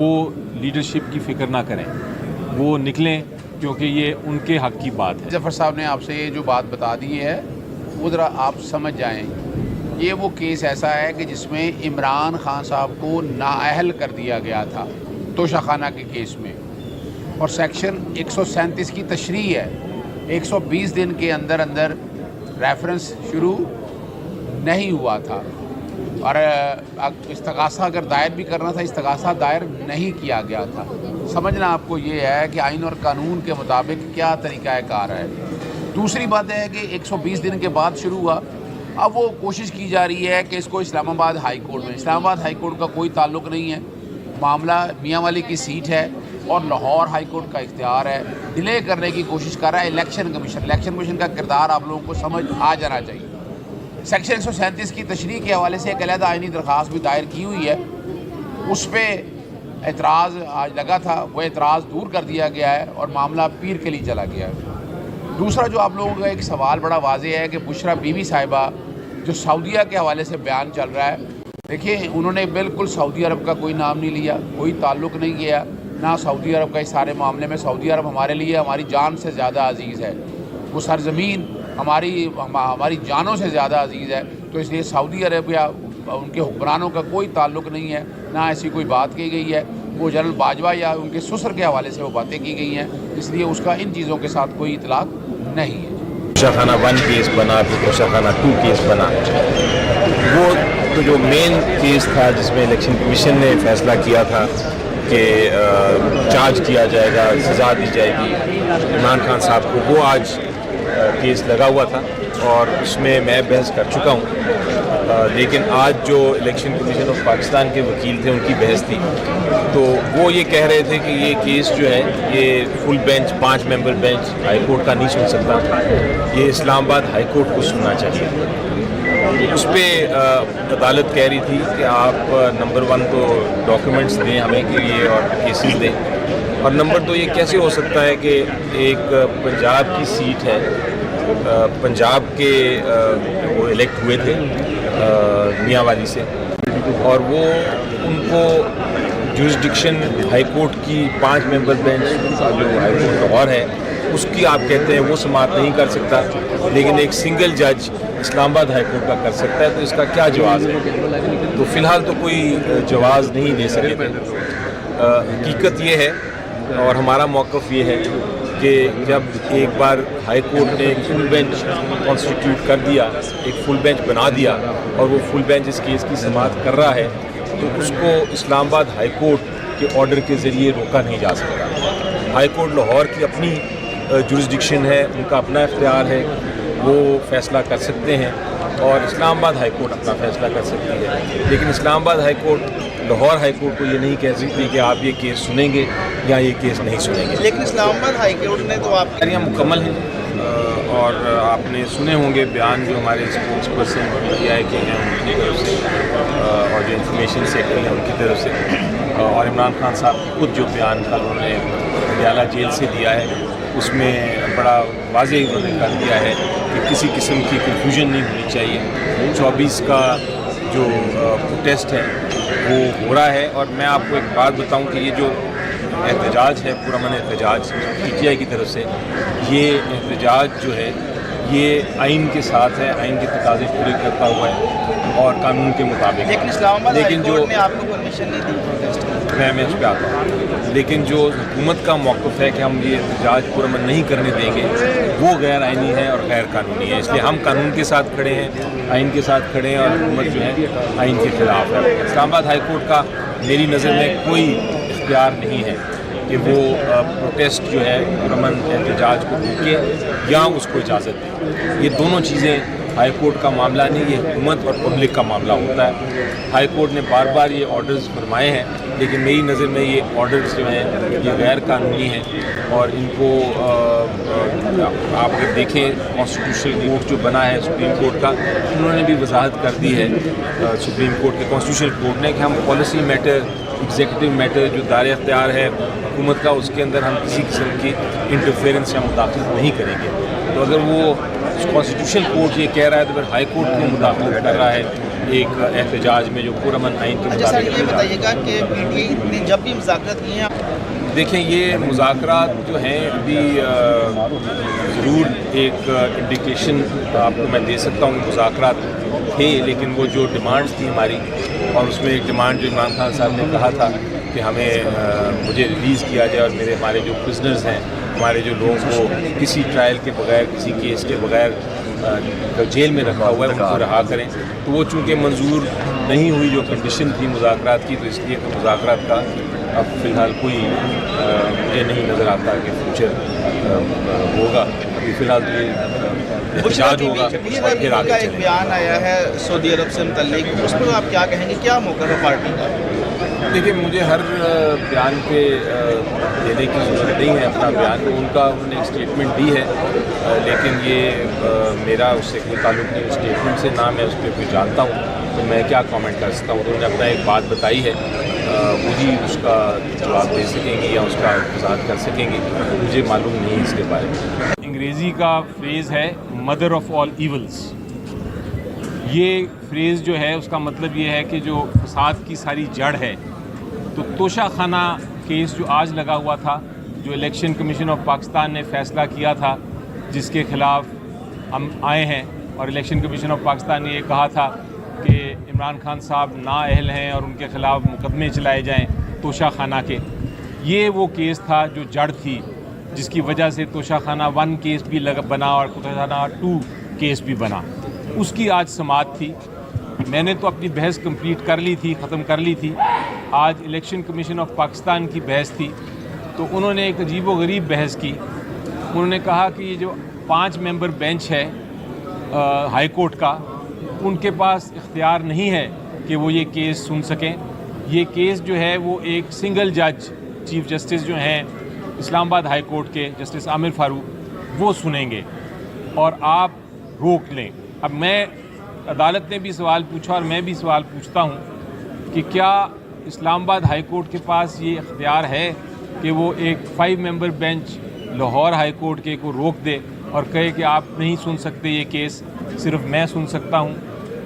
وہ لیڈرشپ کی فکر نہ کریں، وہ نکلیں کیونکہ یہ ان کے حق کی بات ہے۔ ظفر صاحب نے آپ سے یہ جو بات بتا دی ہے وہ ذرا آپ سمجھ جائیں، یہ وہ کیس ایسا ہے کہ جس میں عمران خان صاحب کو نااہل کر دیا گیا تھا توشہ خانہ کے کیس میں، اور سیکشن 137 کی تشریح ہے 120 دن کے اندر ریفرنس شروع نہیں ہوا تھا، اور استغاثہ اگر دائر بھی کرنا تھا استغاثہ دائر نہیں کیا گیا تھا۔ سمجھنا آپ کو یہ ہے کہ آئین اور قانون کے مطابق کیا طریقہ کار ہے۔ دوسری بات ہے کہ 120 دن کے بعد شروع ہوا، اب وہ کوشش کی جا رہی ہے کہ اس کو اسلام آباد ہائی کورٹ میں، اسلام آباد ہائی کورٹ کا کوئی تعلق نہیں ہے، معاملہ میاں والی کی سیٹ ہے اور لاہور ہائی کورٹ کا اختیار ہے، ڈیلے کرنے کی کوشش کر رہا ہے الیکشن کمیشن کا کردار آپ لوگوں کو سمجھ آ جانا چاہیے۔ سیکشن 137 کی تشریح کے حوالے سے ایک علیحدہ آئینی درخواست بھی دائر کی ہوئی ہے، اس پہ اعتراض آج لگا تھا، وہ اعتراض دور کر دیا گیا ہے اور معاملہ پیر کے لیے چلا گیا ہے۔ دوسرا جو آپ لوگوں کا ایک سوال بڑا واضح ہے کہ بشرا بی بی صاحبہ جو سعودیہ کے حوالے سے بیان چل رہا ہے، دیکھیں انہوں نے بالکل سعودی عرب کا کوئی نام نہیں لیا، کوئی تعلق نہیں کیا، نہ سعودی عرب کا اس سارے معاملے میں۔ سعودی عرب ہمارے لیے ہماری جان سے زیادہ عزیز ہے، وہ سرزمین ہماری جانوں سے زیادہ عزیز ہے، تو اس لیے سعودی عرب یا ان کے حکمرانوں کا کوئی تعلق نہیں ہے، نہ ایسی کوئی بات کی گئی ہے۔ وہ جنرل باجوہ یا ان کے سسر کے حوالے سے وہ باتیں کی گئی ہیں، اس لیے اس کا ان چیزوں کے ساتھ کوئی اطلاق نہیں ہے۔ توشہ خانہ 1 کیس بنا، پھر توشہ خانہ 2 کیس بنا، وہ تو جو مین کیس تھا جس میں الیکشن کمیشن نے فیصلہ کیا تھا کہ چارج کیا جائے گا، سزا دی جائے گی عمران خان صاحب کو، وہ آج کیس لگا ہوا تھا اور اس میں بحث کر چکا ہوں، لیکن آج جو الیکشن کمیشن آف پاکستان کے وکیل تھے ان کی بحث تھی، تو وہ یہ کہہ رہے تھے کہ یہ کیس جو ہے یہ فل بینچ 5 ممبر بینچ ہائی کورٹ کا نہیں سن سکتا، یہ اسلام آباد ہائی کورٹ کو سننا چاہیے۔ اس پہ عدالت کہہ رہی تھی کہ آپ نمبر 1 تو ڈاکیومنٹس دیں ہمیں کہ یہ اور کیسز دیں، اور نمبر 2 یہ کیسے ہو سکتا ہے کہ ایک پنجاب کی سیٹ ہے، پنجاب کے وہ الیکٹ ہوئے تھے میاں والی سے، اور وہ ان کو جورسڈکشن ہائی کورٹ کی 5 ممبر بینچ جو ہائی کورٹ لاہور ہے اس کی آپ کہتے ہیں وہ سماعت نہیں کر سکتا، لیکن ایک سنگل جج اسلام آباد ہائی کورٹ کا کر سکتا ہے، تو اس کا کیا جواز ہے؟ تو فی الحال تو کوئی جواز نہیں دے سکے تھے۔ حقیقت یہ ہے اور ہمارا موقف یہ ہے کہ جب ایک بار ہائی کورٹ نے ایک فل بینچ کانسٹیٹیوٹ کر دیا، ایک فل بینچ بنا دیا، اور وہ فل بینچ اس کیس کی سماعت کر رہا ہے، تو اس کو اسلام آباد ہائی کورٹ کے آرڈر کے ذریعے روکا نہیں جا سکتا۔ ہائی کورٹ لاہور کی اپنی جورسڈکشن ہے، ان کا اپنا اختیار ہے، وہ فیصلہ کر سکتے ہیں، اور اسلام آباد ہائی کورٹ اپنا فیصلہ کر سکتی ہے، لیکن اسلام آباد high court Lahore high court کو یہ نہیں کہہ سکتی کہ آپ یہ کیس سنیں گے یا یہ کیس نہیں سنیں گے۔ لیکن اسلام آباد ہائی کورٹ نے تو آپ کی مکمل ہیں، اور آپ نے سنے ہوں گے بیان جو ہمارے اسپوکس پرسن PTI کے ہیں ان کی طرف سے، اور جو انفارمیشن سیکرٹری ہیں ان کی طرف سے، اور عمران خان صاحب کی خود جو بیان تھا انہوں نے پٹیالہ جیل سے دیا ہے، اس میں بڑا واضح انہوں نے کر دیا ہے کہ کسی قسم کی کنفیوژن نہیں ہونی چاہیے۔ 24 کا جو پروٹیسٹ ہے وہ ہو رہا ہے، اور میں آپ کو ایک بات بتاؤں کہ یہ جو احتجاج ہے، پرامن احتجاج PTI کی طرف سے، یہ احتجاج جو ہے یہ آئین کے ساتھ ہے، آئین کے تقاضے پورے کرتا ہوا ہے اور قانون کے مطابق، لیکن اسلام آباد ہائی جو کورٹ نے آپ کو پرمیشن نہیں دی۔ میں اس پہ آتا ہوں، لیکن جو حکومت کا موقف ہے کہ ہم یہ احتجاج پرامن نہیں کرنے دیں گے، وہ غیر آئینی ہے اور غیر قانونی ہے، اس لیے ہم قانون کے ساتھ کھڑے ہیں، آئین کے ساتھ کھڑے ہیں، اور حکومت جو ہے آئین کے خلاف ہے۔ اسلام آباد ہائی کورٹ کا میری نظر میں کوئی اختیار نہیں ہے کہ وہ پروٹیسٹ جو ہے پرامن احتجاج کو روکے یا اس کو اجازت دے۔ یہ دونوں چیزیں ہائی کورٹ کا معاملہ نہیں، یہ حکومت اور پبلک کا معاملہ ہوتا ہے۔ ہائی کورٹ نے بار بار یہ آرڈرز فرمائے ہیں، لیکن میری نظر میں یہ آرڈرز جو ہیں یہ غیر قانونی ہیں، اور ان کو آپ اگر دیکھیں کانسٹیٹیوشنل کورٹ جو بنا ہے سپریم کورٹ کا، انہوں نے بھی وضاحت کر دی ہے سپریم کورٹ کے کانسٹیٹیوشنل کورٹ نے کہ ہم پالیسی میٹر، ایگزیکٹو میٹر جو دار اختیار ہے حکومت کا، اس کے اندر ہم کسی قسم کی انٹرفیئرنس یا مداخلت نہیں کریں گے۔ تو اگر وہ کانسٹیٹیوشنل کورٹ یہ کہہ رہا ہے تو پھر ہائی کورٹ کیوں مداخلت کر رہا ہے ایک احتجاج میں جو پرامن آئین کے اچھا سر، مطابق یہ بتائیے گا کہ پی ٹی آئی نے جب بھی مذاکرات کیے ہیں، دیکھیں یہ مذاکرات جو ہیں ابھی ضرور ایک انڈیکیشن آپ کو میں دے سکتا ہوں کہ مذاکرات تھے، لیکن وہ جو ڈیمانڈز تھی ہماری، اور اس میں ایک ڈیمانڈ جو عمران خان صاحب نے کہا تھا کہ مجھے ریلیز کیا جائے اور ہمارے جو پرزنرز ہیں، ہمارے جو لوگ کو کسی ٹرائل کے بغیر، کسی کیس کے بغیر جیل میں رکھا ہوا ہے ان کو رہا کریں، تو وہ چونکہ منظور نہیں ہوئی جو کنڈیشن تھی مذاکرات کی، تو اس لیے مذاکرات کا اب فی الحال کوئی مجھے نہیں نظر آتا کہ فیوچر ہوگا۔ ابھی فی الحال تو یہ احتجاج ہوگا اور پھر آگے کا ایک چلیں گے۔ بیان آیا ہے سعودی عرب سے متعلق، اس پر آپ کیا کہیں گے؟ کیا موقف ہے پارٹی کا؟ دیکھیے مجھے ہر بیان پہ دینے کی ضرورت نہیں ہے اپنا بیان، انہوں نے ایک اسٹیٹمنٹ دی ہے، لیکن یہ میرا اس سے کوئی تعلق نہیں اسٹیٹمنٹ سے، نہ میں اس پہ کوئی جانتا ہوں، تو میں کیا کامنٹ کر سکتا ہوں۔ تو انہوں نے اپنا ایک بات بتائی ہے، وہی اس کا جواب دے سکیں گے یا اس کا وضاحت کر سکیں گے، مجھے معلوم نہیں اس کے بارے میں۔ انگریزی کا فریز ہے مدر آف آل ایولز۔ یہ فریز جو ہے اس کا مطلب یہ ہے کہ جو فساد کی ساری جڑ ہے، تو توشہ خانہ کیس جو آج لگا ہوا تھا، جو الیکشن کمیشن آف پاکستان نے فیصلہ کیا تھا، جس کے خلاف ہم آئے ہیں، اور الیکشن کمیشن آف پاکستان نے یہ کہا تھا کہ عمران خان صاحب نااہل ہیں اور ان کے خلاف مقدمے چلائے جائیں توشہ خانہ کے۔ یہ وہ کیس تھا جو جڑ تھی، جس کی وجہ سے توشہ خانہ 1 کیس بھی بنا اور توشہ خانہ 2 کیس بھی بنا۔ اس کی آج سماعت تھی۔ میں نے تو اپنی بحث کمپلیٹ کر لی تھی، ختم کر لی تھی۔ آج الیکشن کمیشن آف پاکستان کی بحث تھی، تو انہوں نے ایک عجیب و غریب بحث کی۔ انہوں نے کہا کہ یہ جو 5 ممبر بینچ ہے ہائی کورٹ کا، ان کے پاس اختیار نہیں ہے کہ وہ یہ کیس سن سکیں۔ یہ کیس جو ہے وہ ایک سنگل جج چیف جسٹس جو ہیں اسلام آباد ہائی کورٹ کے جسٹس عامر فاروق، وہ سنیں گے اور آپ روک لیں۔ اب میں عدالت نے بھی سوال پوچھا اور میں بھی سوال پوچھتا ہوں کہ کیا اسلام آباد ہائی کورٹ کے پاس یہ اختیار ہے کہ وہ ایک 5 ممبر بینچ لاہور ہائی کورٹ کے کو روک دے اور کہے کہ آپ نہیں سن سکتے یہ کیس، صرف میں سن سکتا ہوں؟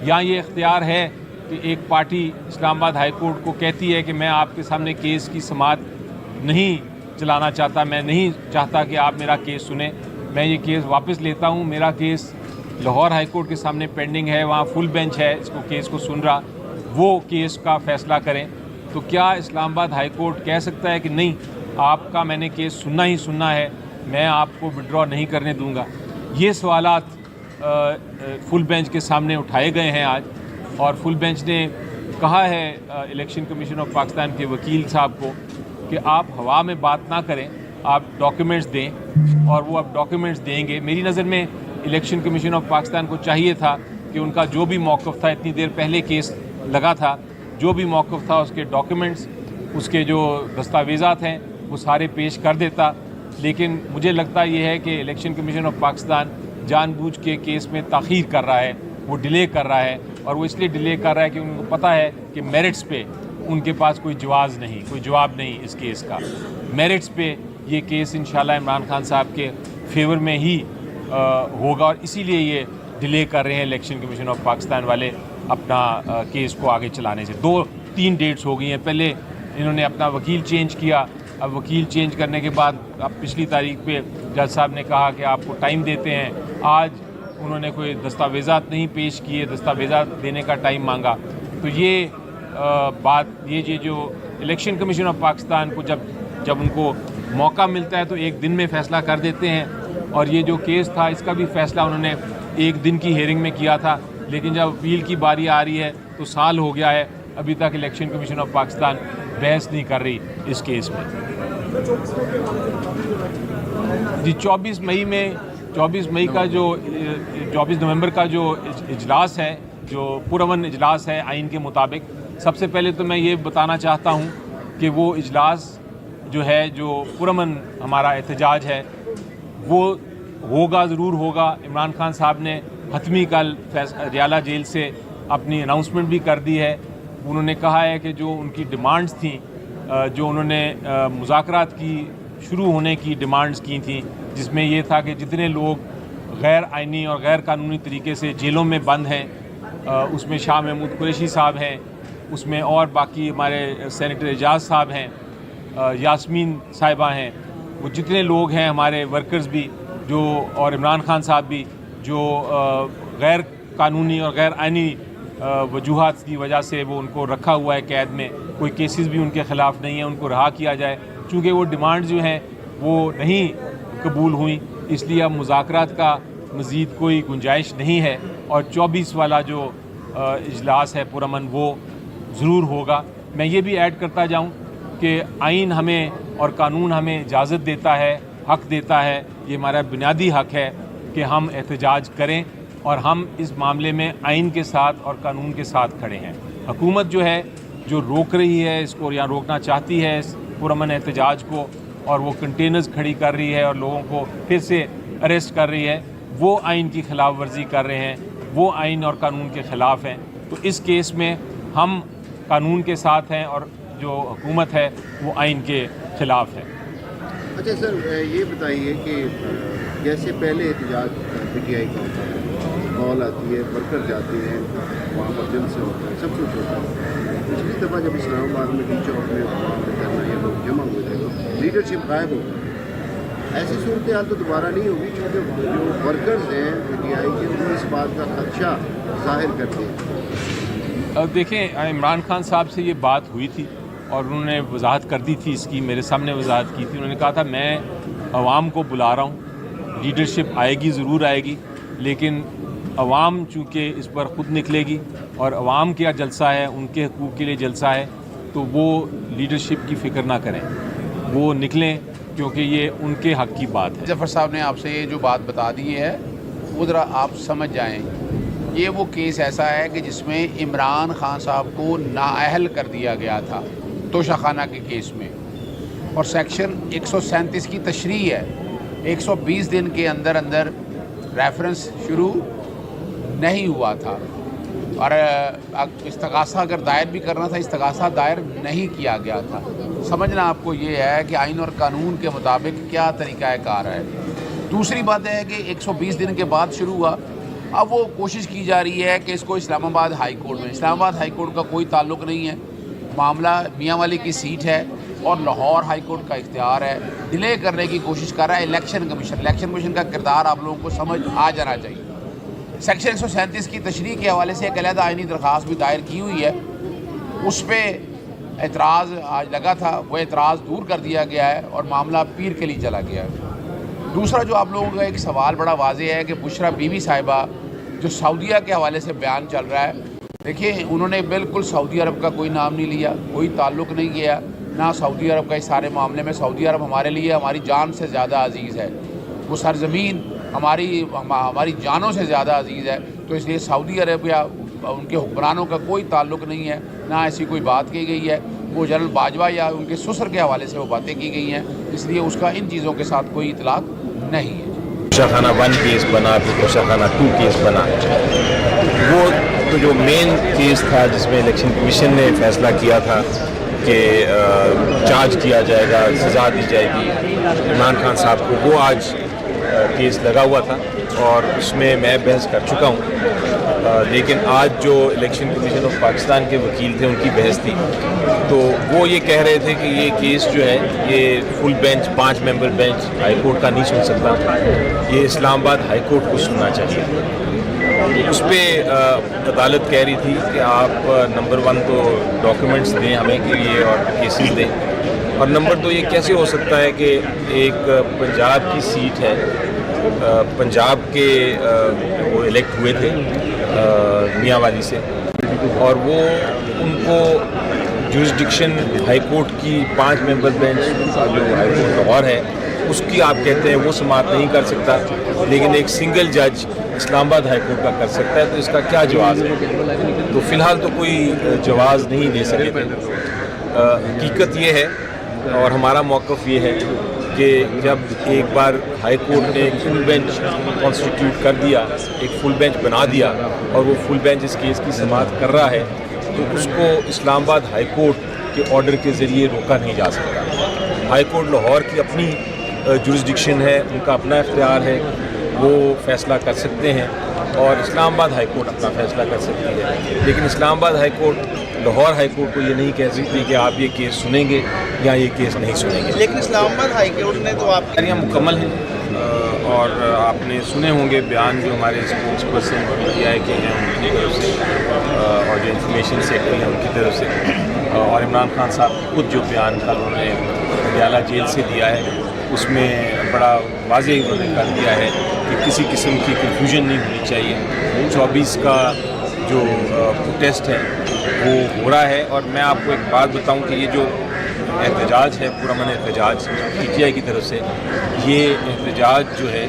یا یہ اختیار ہے کہ ایک پارٹی اسلام آباد ہائی کورٹ کو کہتی ہے کہ میں آپ کے سامنے کیس کی سماعت نہیں چلانا چاہتا، میں نہیں چاہتا کہ آپ میرا کیس سنیں، میں یہ کیس واپس لیتا ہوں، میرا کیس لاہور ہائی کورٹ کے سامنے پینڈنگ ہے، وہاں فل بینچ ہے اس کو کیس کو سن رہا، وہ کیس کا فیصلہ کریں۔ تو کیا اسلام آباد ہائی کورٹ کہہ سکتا ہے کہ نہیں، آپ کا میں نے کیس سننا ہی سننا ہے، میں آپ کو وڈرا نہیں کرنے دوں گا؟ یہ سوالات فل بینچ کے سامنے اٹھائے گئے ہیں آج، اور فل بینچ نے کہا ہے الیکشن کمیشن آف پاکستان کے وکیل صاحب کو کہ آپ ہوا میں بات نہ کریں، آپ ڈاکیومنٹس دیں، اور وہ اب ڈاکیومنٹس دیں گے۔ میری نظر میں الیکشن کمیشن آف پاکستان کو چاہیے تھا کہ ان کا جو بھی موقف تھا، اتنی دیر پہلے کیس لگا تھا، جو بھی موقف تھا اس کے ڈاکیومنٹس، اس کے جو دستاویزات ہیں وہ سارے پیش کر دیتا۔ لیکن مجھے لگتا یہ ہے کہ الیکشن کمیشن آف پاکستان جان بوجھ کے کیس میں تاخیر کر رہا ہے، وہ ڈیلے کر رہا ہے، اور وہ اس لیے ڈیلے کر رہا ہے کہ ان کو پتہ ہے کہ میرٹس پہ ان کے پاس کوئی جواب نہیں اس کیس کا۔ میرٹس پہ یہ کیس انشاءاللہ عمران خان صاحب کے فیور میں ہی ہوگا، اور اسی لیے یہ ڈیلے کر رہے ہیں الیکشن کمیشن آف پاکستان والے اپنا کیس کو آگے چلانے سے۔ 2-3 ڈیٹس ہو گئی ہیں، پہلے انہوں نے اپنا وکیل چینج کیا، اب وکیل چینج کرنے کے بعد اب پچھلی تاریخ پہ جج صاحب نے کہا کہ آپ کو ٹائم دیتے ہیں، آج انہوں نے کوئی دستاویزات نہیں پیش کیے، دستاویزات دینے کا ٹائم مانگا۔ تو یہ بات، یہ جو الیکشن کمیشن آف پاکستان کو جب ان کو موقع ملتا ہے تو ایک دن میں فیصلہ کر دیتے ہیں، اور یہ جو کیس تھا اس کا بھی فیصلہ انہوں نے ایک دن کی ہیئرنگ میں کیا تھا، لیکن جب اپیل کی باری آ رہی ہے تو سال ہو گیا ہے، ابھی تک الیکشن کمیشن آف پاکستان بحث نہیں کر رہی اس کیس میں۔ جی 24 نومبر کا جو اجلاس ہے، جو پرامن اجلاس ہے آئین کے مطابق، سب سے پہلے تو میں یہ بتانا چاہتا ہوں کہ وہ اجلاس جو ہے، جو پرامن ہمارا احتجاج ہے، وہ ہوگا، ضرور ہوگا۔ عمران خان صاحب نے حتمی کل ریالہ جیل سے اپنی اناؤنسمنٹ بھی کر دی ہے۔ انہوں نے کہا ہے کہ جو ان کی ڈیمانڈز تھیں، جو انہوں نے مذاکرات کی شروع ہونے کی ڈیمانڈز کی تھیں، جس میں یہ تھا کہ جتنے لوگ غیر آئینی اور غیر قانونی طریقے سے جیلوں میں بند ہیں اس میں شاہ محمود قریشی صاحب ہیں، اس میں اور باقی ہمارے سینیٹر اعجاز صاحب ہیں، یاسمین صاحبہ ہیں، وہ جتنے لوگ ہیں ہمارے ورکرز بھی جو، اور عمران خان صاحب بھی جو غیر قانونی اور غیر آئینی وجوہات کی وجہ سے وہ ان کو رکھا ہوا ہے قید میں، کوئی کیسز بھی ان کے خلاف نہیں ہیں، ان کو رہا کیا جائے، چونکہ وہ ڈیمانڈ جو ہیں وہ نہیں قبول ہوئیں، اس لیے اب مذاکرات کا مزید کوئی گنجائش نہیں ہے، اور 24 والا جو اجلاس ہے پرامن وہ ضرور ہوگا۔ میں یہ بھی ایڈ کرتا جاؤں کہ آئین ہمیں اور قانون ہمیں اجازت دیتا ہے، حق دیتا ہے، یہ ہمارا بنیادی حق ہے کہ ہم احتجاج کریں، اور ہم اس معاملے میں آئین کے ساتھ اور قانون کے ساتھ کھڑے ہیں۔ حکومت جو ہے جو روک رہی ہے اس کو یا روکنا چاہتی ہے اس پرامن احتجاج کو، اور وہ کنٹینرز کھڑی کر رہی ہے اور لوگوں کو پھر سے اریسٹ کر رہی ہے، وہ آئین کی خلاف ورزی کر رہے ہیں، وہ آئین اور قانون کے خلاف ہیں۔ تو اس کیس میں ہم قانون کے ساتھ ہیں اور جو حکومت ہے وہ آئین کے خلاف ہے۔ اچھا سر، یہ بتائیے کہ جیسے پہلے احتجاج پی ٹی آئی کا ہوتا ہے، کال آتی ہے، ورکر جاتے ہیں وہاں پر دل سے ہوتا ہے، سب کچھ ہوتا ہے۔ پچھلی دفعہ جب اسلام آباد میں ٹی چوک میں وہاں پہ کرنا یہ لوگ جمع ہوئے تھے تو لیڈرشپ غائب ہو گئی۔ ایسی صورتحال تو دوبارہ نہیں ہوگی، کیونکہ جو ورکرز ہیں پی ٹی آئی کے وہ اس بات کا خدشہ ظاہر کرتے ہیں۔ دیکھیں، عمران خان صاحب سے یہ بات ہوئی تھی اور انہوں نے وضاحت کر دی تھی، اس کی میرے سامنے وضاحت کی تھی۔ انہوں نے کہا تھا میں عوام کو بلا رہا ہوں، لیڈرشپ آئے گی، ضرور آئے گی، لیکن عوام چونکہ اس پر خود نکلے گی، اور عوام کیا جلسہ ہے، ان کے حقوق کے لیے جلسہ ہے، تو وہ لیڈرشپ کی فکر نہ کریں، وہ نکلیں، کیونکہ یہ ان کے حق کی بات ہے۔ ظفر صاحب نے آپ سے یہ جو بات بتا دی ہے وہ ذرا آپ سمجھ جائیں، یہ وہ کیس ایسا ہے کہ جس میں عمران خان صاحب کو نااہل کر دیا گیا تھا توشہ خانہ کے کیس میں، اور سیکشن 137 کی تشریح ہے، 120 دن کے اندر اندر ریفرنس شروع نہیں ہوا تھا، اور استغاثہ اگر دائر بھی کرنا تھا، استغاثہ دائر نہیں کیا گیا تھا۔ سمجھنا آپ کو یہ ہے کہ آئین اور قانون کے مطابق کیا طریقہ کار ہے۔ دوسری بات ہے کہ 120 دن کے بعد شروع ہوا، اب وہ کوشش کی جا رہی ہے کہ اس کو اسلام آباد ہائی کورٹ میں، اسلام آباد ہائی کورٹ کا کوئی تعلق نہیں ہے، معاملہ میاں والی کی سیٹ ہے اور لاہور ہائی کورٹ کا اختیار ہے، ڈیلے کرنے کی کوشش کر رہا ہے الیکشن کمیشن کا کردار آپ لوگوں کو سمجھ آ جانا چاہیے۔ سیکشن 137 کی تشریح کے حوالے سے ایک علیحدہ آئینی درخواست بھی دائر کی ہوئی ہے، اس پہ اعتراض آج لگا تھا، وہ اعتراض دور کر دیا گیا ہے اور معاملہ پیر کے لیے چلا گیا ہے۔ دوسرا جو آپ لوگوں کا ایک سوال بڑا واضح ہے کہ بشرا بی بی صاحبہ جو سعودیہ کے حوالے سے بیان چل رہا ہے، دیکھیں انہوں نے بالکل سعودی عرب کا کوئی نام نہیں لیا، کوئی تعلق نہیں کیا، نہ سعودی عرب کا اس سارے معاملے میں۔ سعودی عرب ہمارے لیے ہماری جان سے زیادہ عزیز ہے، وہ سرزمین ہماری جانوں سے زیادہ عزیز ہے، تو اس لیے سعودی عرب یا ان کے حکمرانوں کا کوئی تعلق نہیں ہے، نہ ایسی کوئی بات کی گئی ہے۔ وہ جنرل باجوہ یا ان کے سسر کے حوالے سے وہ باتیں کی گئی ہیں، اس لیے اس کا ان چیزوں کے ساتھ کوئی اطلاق نہیں ہے۔ توشہ خانہ 1 کیس بنا، پھر توشہ خانہ 2 کیس بنا، وہ تو جو مین کیس تھا جس میں الیکشن کمیشن نے فیصلہ کیا تھا کہ چارج کیا جائے گا، سزا دی جائے گی عمران خان صاحب کو، وہ آج کیس لگا ہوا تھا اور اس میں میں بحث کر چکا ہوں، لیکن آج جو الیکشن کمیشن آف پاکستان کے وکیل تھے ان کی بحث تھی، تو وہ یہ کہہ رہے تھے کہ یہ کیس جو ہے یہ فل بینچ 5 ممبر بینچ ہائی کورٹ کا نہیں سن سکتا، یہ اسلام آباد ہائی کورٹ کو سننا چاہیے۔ اس پہ عدالت کہہ رہی تھی کہ آپ نمبر 1 تو ڈاکیومنٹس دیں ہمیں کہ یہ اور کیسز دیں، اور نمبر 2 یہ کیسے ہو سکتا ہے کہ ایک پنجاب کی سیٹ ہے، پنجاب کے وہ الیکٹ ہوئے تھے میاں والی سے، اور وہ ان کو جورسڈکشن ہائی کورٹ کی 5 ممبر بینچ جو ہائی کورٹ لاہور ہے اس کی آپ کہتے ہیں وہ سماعت نہیں کر سکتا، لیکن ایک سنگل جج اسلام آباد ہائی کورٹ کا کر سکتا ہے، تو اس کا کیا جواز ہے؟ تو فی الحال تو کوئی جواز نہیں دے سکے تھے۔ حقیقت یہ ہے اور ہمارا موقف یہ ہے کہ جب ایک بار ہائی کورٹ نے ایک فل بینچ کانسٹیٹیوٹ کر دیا، ایک فل بینچ بنا دیا، اور وہ فل بینچ اس کیس کی سماعت کر رہا ہے، تو اس کو اسلام آباد ہائی کورٹ کے آرڈر کے ذریعے روکا نہیں جا سکتا۔ ہائی کورٹ لاہور کی اپنی جورسڈکشن ہے، ان کا اپنا اختیار ہے، وہ فیصلہ کر سکتے ہیں، اور اسلام آباد ہائی کورٹ اپنا فیصلہ کر سکتی ہے، لیکن اسلام آباد high court Lahore high court کو یہ نہیں کہہ سکتی کہ آپ یہ کیس سنیں گے یا یہ کیس نہیں سنیں گے۔ لیکن اسلام آباد ہائی کورٹ نے تو آپ تیاریاں مکمل ہیں، اور آپ نے سنے ہوں گے بیان جو ہمارے اسپوکس پرسن PTI کے ہیں ان کی طرف سے، اور جو انفارمیشن سیکرٹری ہیں ان کی طرف سے، اور عمران خان صاحب خود جو بیان تھا انہوں نے پٹیالہ جیل سے دیا ہے، اس میں بڑا واضح انہوں نے کر دیا ہے کہ کسی قسم کی کنفیوژن نہیں ہونی چاہیے۔ 24 کا جو پروٹیسٹ ہے وہ ہو رہا ہے، اور میں آپ کو ایک بات بتاؤں کہ یہ جو احتجاج ہے، پرامن احتجاج PTI کی طرف سے، یہ احتجاج جو ہے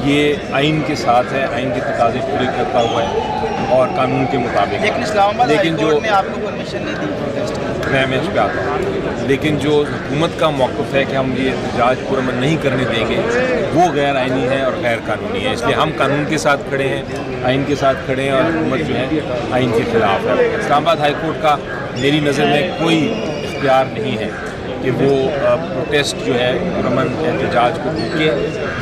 یہ آئین کے ساتھ ہے، آئین کے تقاضے پورے کرتا ہوا ہے اور قانون کے مطابق۔ لیکن اسلام آباد ہائی لیکن جو کورٹ نے آپ کو پرمیشن نہیں دی پروٹیسٹ کی۔ میں اس پہ آتا ہوں، لیکن جو حکومت کا موقف ہے کہ ہم یہ احتجاج پرامن نہیں کرنے دیں گے، وہ غیر آئینی ہے اور غیر قانونی ہے، اس لیے ہم قانون کے ساتھ کھڑے ہیں، آئین کے ساتھ کھڑے ہیں، اور حکومت جو ہے آئین کے خلاف ہے۔ اسلام آباد ہائی کورٹ کا میری نظر میں کوئی اختیار نہیں ہے کہ وہ پروٹیسٹ جو ہے پرامن احتجاج کو روکے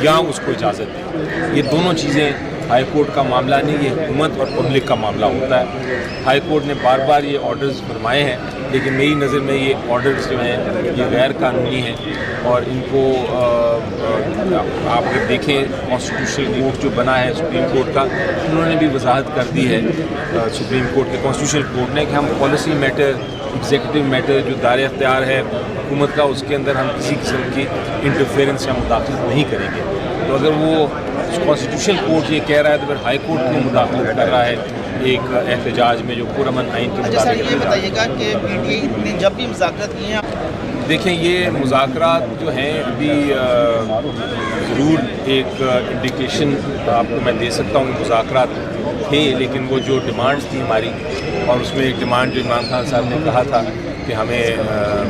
یا اس کو اجازت دے۔ یہ دونوں چیزیں ہائی کورٹ کا معاملہ نہیں، یہ حکومت اور پبلک کا معاملہ ہوتا ہے۔ ہائی کورٹ نے بار بار یہ آرڈرز فرمائے ہیں، لیکن میری نظر میں یہ آرڈرز جو ہیں یہ غیر قانونی ہیں، اور ان کو آپ اگر دیکھیں کانسٹیٹیوشنل کورٹ جو بنا ہے سپریم کورٹ کا، انہوں نے بھی وضاحت کر دی ہے سپریم کورٹ کے کانسٹیٹیوشنل کورٹ نے کہ ہم پالیسی میٹر، ایگزیکٹو میٹر جو دار اختیار ہے حکومت کا، اس کے اندر ہم کسی قسم کی انٹرفیئرنس یا مداخلت نہیں کریں گے۔ تو اگر وہ کانسٹیٹیوشنل کورٹ یہ کہہ رہا ہے تو پھر ہائی کورٹ کیوں مداخلت کر رہا ہے ایک احتجاج میں جو پرامن آئین کے اچھا سر، مطابق؟ یہ بتائیے گا کہ PTI نے جب بھی مذاکرات کیے ہیں، دیکھیں یہ مذاکرات جو ہیں ابھی ضرور ایک انڈیکیشن آپ کو میں دے سکتا ہوں کہ مذاکرات تھے، لیکن وہ جو ڈیمانڈز تھی ہماری، اور اس میں ایک ڈیمانڈ جو عمران خان صاحب نے کہا تھا کہ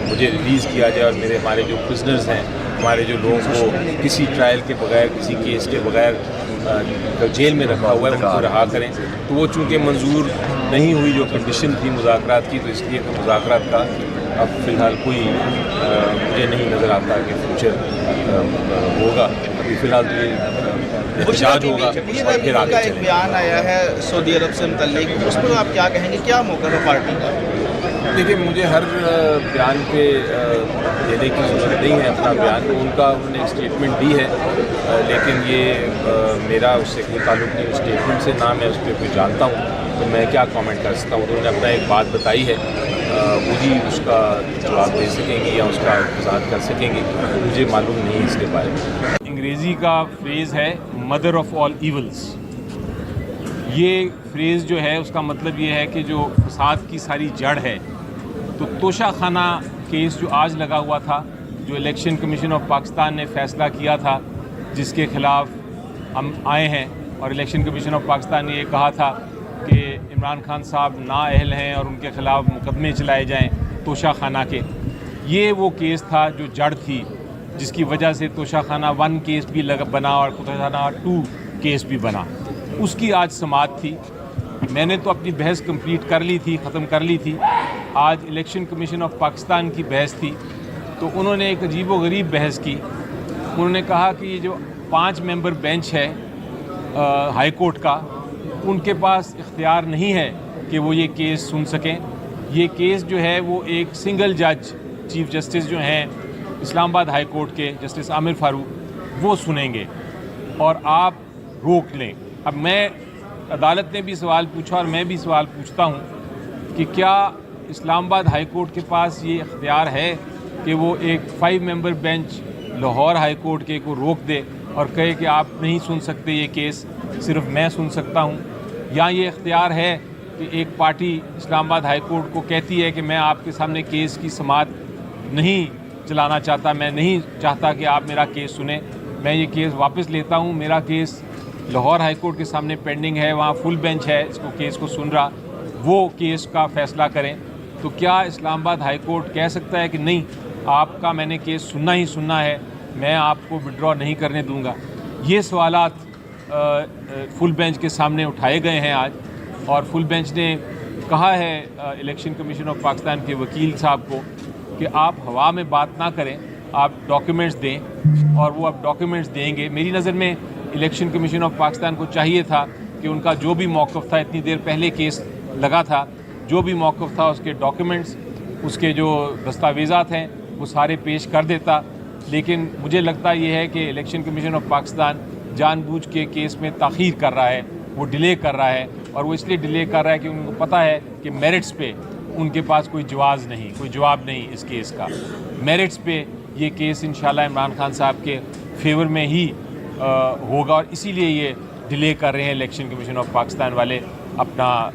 مجھے ریلیز کیا جائے، اور ہمارے جو پرزنرز ہیں، ہمارے جو لوگوں کو کسی ٹرائل کے بغیر، کسی کیس کے بغیر جیل میں رکھا ہوا ہے، ان کو رہا کریں، تو وہ چونکہ منظور نہیں ہوئی جو کنڈیشن تھی مذاکرات کی، تو اس لیے کہ مذاکرات کا اب فی الحال کوئی مجھے نہیں نظر آتا کہ فیوچر ہوگا۔ ابھی فی الحال تو یہ احتجاج ہوگا اور پھر آگے کا ایک چلیں۔ بیان آیا ہے سعودی عرب سے متعلق، اس پر آپ کیا کہیں گے، کیا موقف ہے پارٹی کا؟ دیکھیے مجھے ہر بیان پہ دینے کی ضرورت نہیں ہے اپنا بیان، انہوں نے اسٹیٹمنٹ دی ہے، لیکن یہ میرا اس سے کوئی تعلق نہیں، اسٹیٹمنٹ سے نہ میں اس پہ کوئی جانتا ہوں، تو میں کیا کامنٹ کر سکتا ہوں۔ انہوں نے اپنا ایک بات بتائی ہے، وہی اس کا جواب دے سکیں گے یا اس کا وضاحت کر سکیں گے، مجھے معلوم نہیں اس کے بارے میں۔ انگریزی کا فریز ہے مدر آف آل ایولز۔ یہ فریز جو ہے اس کا مطلب یہ ہے کہ جو فساد کی ساری جڑ ہے، تو توشہ خانہ کیس جو آج لگا ہوا تھا، جو الیکشن کمیشن آف پاکستان نے فیصلہ کیا تھا، جس کے خلاف ہم آئے ہیں، اور الیکشن کمیشن آف پاکستان نے یہ کہا تھا کہ عمران خان صاحب نااہل ہیں اور ان کے خلاف مقدمے چلائے جائیں توشہ خانہ کے۔ یہ وہ کیس تھا جو جڑ تھی، جس کی وجہ سے توشہ خانہ 1 کیس بھی بنا اور توشہ خانہ 2 کیس بھی بنا۔ اس کی آج سماعت تھی۔ میں نے تو اپنی بحث کمپلیٹ کر لی تھی، ختم کر لی تھی۔ آج الیکشن کمیشن آف پاکستان کی بحث تھی، تو انہوں نے ایک عجیب و غریب بحث کی۔ انہوں نے کہا کہ یہ جو 5 ممبر بینچ ہے ہائی کورٹ کا، ان کے پاس اختیار نہیں ہے کہ وہ یہ کیس سن سکیں۔ یہ کیس جو ہے وہ ایک سنگل جج، چیف جسٹس جو ہیں اسلام آباد ہائی کورٹ کے جسٹس عامر فاروق، وہ سنیں گے اور آپ روک لیں۔ اب میں عدالت نے بھی سوال پوچھا اور میں بھی سوال پوچھتا ہوں کہ کیا اسلام آباد ہائی کورٹ کے پاس یہ اختیار ہے کہ وہ ایک 5 ممبر بینچ لاہور ہائی کورٹ کے کو روک دے اور کہے کہ آپ نہیں سن سکتے یہ کیس، صرف میں سن سکتا ہوں؟ یا یہ اختیار ہے کہ ایک پارٹی اسلام آباد ہائی کورٹ کو کہتی ہے کہ میں آپ کے سامنے کیس کی سماعت نہیں چلانا چاہتا، میں نہیں چاہتا کہ آپ میرا کیس سنیں، میں یہ کیس واپس لیتا ہوں، میرا کیس لاہور ہائی کورٹ کے سامنے پینڈنگ ہے، وہاں فل بینچ ہے اس کو کیس کو سن رہا، وہ کیس کا فیصلہ کریں۔ تو کیا اسلام آباد ہائی کورٹ کہہ سکتا ہے کہ نہیں، آپ کا میں نے کیس سننا ہی سننا ہے، میں آپ کو وڈرا نہیں کرنے دوں گا؟ یہ سوالات فل بینچ کے سامنے اٹھائے گئے ہیں آج، اور فل بینچ نے کہا ہے الیکشن کمیشن آف پاکستان کے وکیل صاحب کو کہ آپ ہوا میں بات نہ کریں، آپ ڈاکیومنٹس دیں، اور وہ اب ڈاکیومنٹس دیں گے۔ میری نظر میں الیکشن کمیشن آف پاکستان کو چاہیے تھا کہ ان کا جو بھی موقف تھا، اتنی دیر پہلے کیس لگا تھا، جو بھی موقف تھا اس کے ڈاکیومنٹس، اس کے جو دستاویزات ہیں وہ سارے پیش کر دیتا. لیکن مجھے لگتا یہ ہے کہ الیکشن کمیشن آف پاکستان جان بوجھ کے کیس میں تاخیر کر رہا ہے، وہ ڈیلے کر رہا ہے، اور وہ اس لیے ڈیلے کر رہا ہے کہ ان کو پتہ ہے کہ میرٹس پہ ان کے پاس کوئی جواب نہیں اس کیس کا. میرٹس پہ یہ کیس انشاءاللہ عمران خان صاحب کے فیور میں ہی ہوگا، اور اسی لیے یہ ڈیلے کر رہے ہیں الیکشن کمیشن آف پاکستان والے اپنا